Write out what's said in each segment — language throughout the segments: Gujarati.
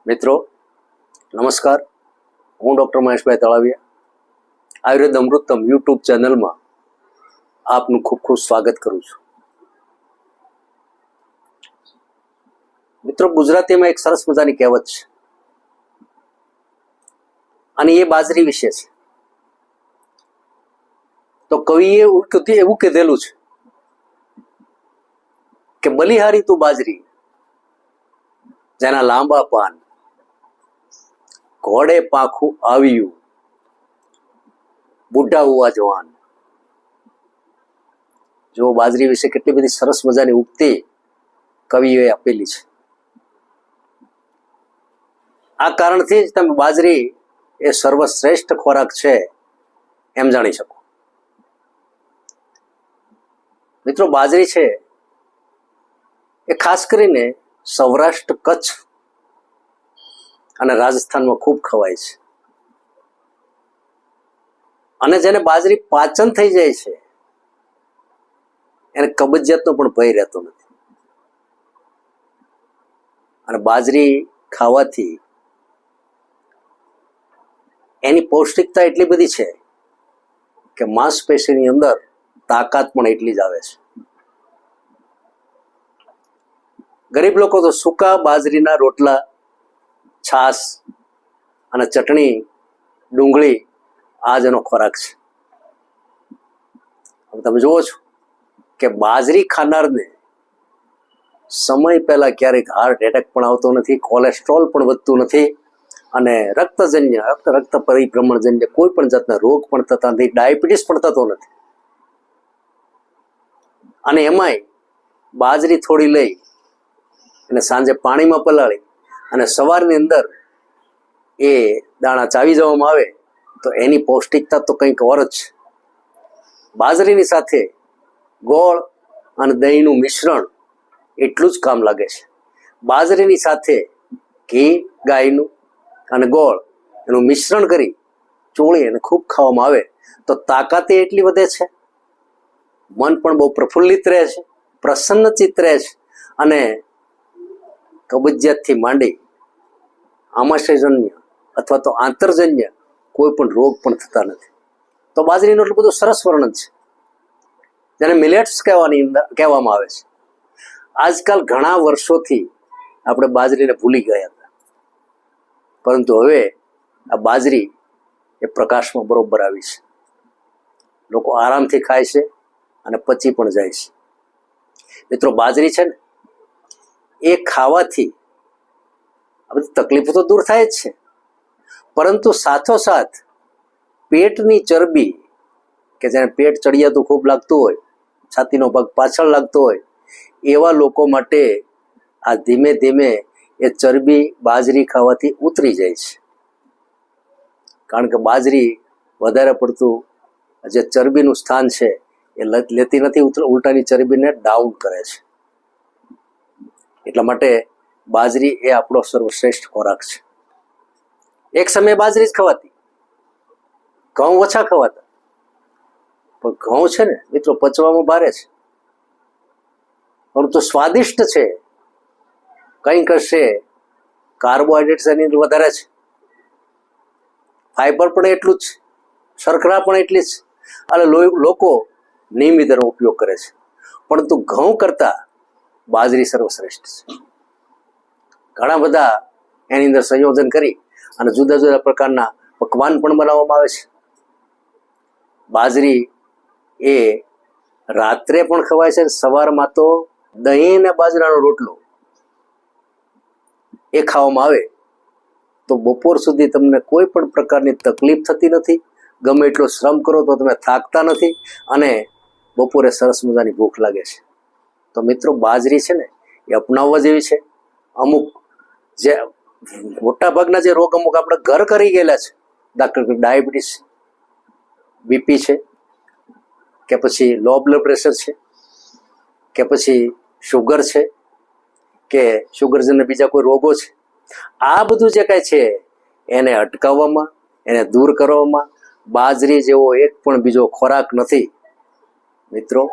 મિત્રો નમસ્કાર, હું ડૉક્ટર મહેશભાઈ તળાવિયા આયુર્વેદ અમૃતમ યુટ્યુબ ચેનલમાં આપનું ખૂબ ખૂબ સ્વાગત કરું છું. મિત્રો, ગુજરાતીમાં એક સરસ મજાની કહેવત છે અને એ બાજરી વિશે છે. તો કવિએ એવું કીધેલું છે કે બલિહારી તું બાજરી, જેના લાંબા પાન, ઘોડે પાંખું આવ્યું, બુઢા હુઆ જવાન. જો બાજરી વિશે કેટલી બધી સરસ મજાની ઉક્તિ કવિઓએ આપેલી છે. આ કારણથી જ તમે બાજરી એ સર્વશ્રેષ્ઠ ખોરાક છે એમ જાણી શકો. મિત્રો, બાજરી છે એ ખાસ કરીને સૌરાષ્ટ્ર, કચ્છ અને રાજસ્થાનમાં ખૂબ ખવાય છે. અને જેને બાજરી પાચન થઈ જાય છે એને કબજિયાતનો પણ ભય રહેતો નથી. અને બાજરી ખાવાથી એની પૌષ્ટિકતા એટલી બધી છે કે માંસપેશીની અંદર તાકાત પણ એટલી જ આવે છે. ગરીબ લોકો તો સૂકા બાજરીના રોટલા, છાશ અને ચટણી, ડુંગળી આ જ એનો ખોરાક છે. હવે તમે જુઓ છો કે બાજરી ખાનારને સમય પહેલા ક્યારેક હાર્ટ એટેક પણ આવતો નથી, કોલેસ્ટ્રોલ પણ વધતું નથી અને રક્ત પરિભ્રમણજન્ય કોઈ પણ જાતના રોગ પણ થતા નથી, ડાયાબિટીસ પણ થતો નથી. અને એમાંય બાજરી થોડી લઈ અને સાંજે પાણીમાં પલાળી અને સવારની અંદર એ દાણા ચાવી જવામાં આવે તો એની પૌષ્ટિકતા તો કંઈક ઓર જ છે. બાજરીની સાથે ગોળ અને દહીંનું મિશ્રણ એટલું જ કામ લાગે છે. બાજરીની સાથે ઘી ગાયનું અને ગોળ એનું મિશ્રણ કરી ચોળી અને ખૂબ ખાવામાં આવે તો તાકાત એટલી વધે છે, મન પણ બહુ પ્રફુલ્લિત રહે છે, પ્રસન્નચિત્ત રહે છે અને કબજિયાતથી માંડી આમાશયજન્ય અથવા તો આંતરજન્ય કોઈ પણ રોગ પણ થતા નથી. તો બાજરીનું એટલું બધું સરસ વર્ણન છે, જેને મિલેટ્સ કહેવામાં આવે છે. આજકાલ ઘણા વર્ષોથી આપણે બાજરીને ભૂલી ગયા હતા, પરંતુ હવે આ બાજરી એ પ્રકાશમાં બરોબર આવી છે. લોકો આરામથી ખાય છે અને પચી પણ જાય છે. મિત્રો, બાજરી છે ને એ ખાવાથી આ બધી તકલીફો તો દૂર થાય જ છે, પરંતુ સાથોસાથ પેટની ચરબી, કે જેને પેટ ચડિયાતું ખૂબ લાગતું હોય, છાતીનો ભાગ પાછળ લાગતો હોય, એવા લોકો માટે આ ધીમે ધીમે એ ચરબી બાજરી ખાવાથી ઉતરી જાય છે. કારણ કે બાજરી વધારે પડતું જે ચરબીનું સ્થાન છે એ લેતી નથી, ઉલટાની ચરબીને ડાઉન કરે છે. એટલા માટે બાજરી એ આપણો સર્વશ્રેષ્ઠ ખોરાક છે. એક સમયે બાજરી જ ખવાતી, ઘઉં ઓછા ખવાતા, પણ ઘઉં છે ને મિત્રો પચવામાં ભારે છે, પરંતુ સ્વાદિષ્ટ છે. કંઈક હશે કાર્બોહાઈડ્રેટ્સ એની અંદર વધારે છે, ફાઈબર પણ એટલું જ છે, શર્કરા પણ એટલી જ, અને લોકો નિયમિત એનો ઉપયોગ કરે છે. પરંતુ ઘઉં કરતા બાજરી સર્વશ્રેષ્ઠ છે. ઘણા બધા એની અંદર સંયોજન કરી અને જુદા જુદા પ્રકારના પકવાન પણ બનાવવામાં આવે છે. બાજરી એ રાત્રે પણ ખવાય છે, સવારમાં તો દહીં ને બાજરાનો રોટલો એ ખાવામાં આવે તો બપોર સુધી તમને કોઈ પણ પ્રકારની તકલીફ થતી નથી. ગમે એટલો શ્રમ કરો તો તમે થાકતા નથી અને બપોરે સરસ મજાની ભૂખ લાગે છે. તો મિત્રો, બાજરી છે ને એ અપનાવવા જેવી છે. અમુક જે મોટા ભાગના જે રોગ અમુક આપણે ઘર કરી ગયેલા છે, દાખલા તરીકે ડાયાબિટીસ, બીપી છે, કે પછી લો બ્લડ પ્રેશર છે, કે પછી શુગર છે, કે શુગરજન્ય બીજા કોઈ રોગો છે, આ બધું જે કાંઈ છે એને અટકાવવામાં, એને દૂર કરવામાં બાજરી જેવો એક પણ બીજો ખોરાક નથી. મિત્રો,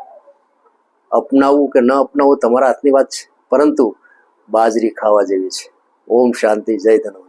અપનાવવું કે ન અપનાવવું તમારા હાથની વાત છે, પરંતુ બાજરી ખાવા જેવી છે. ઓમ શાંતિ, જય ધન્વંતરી.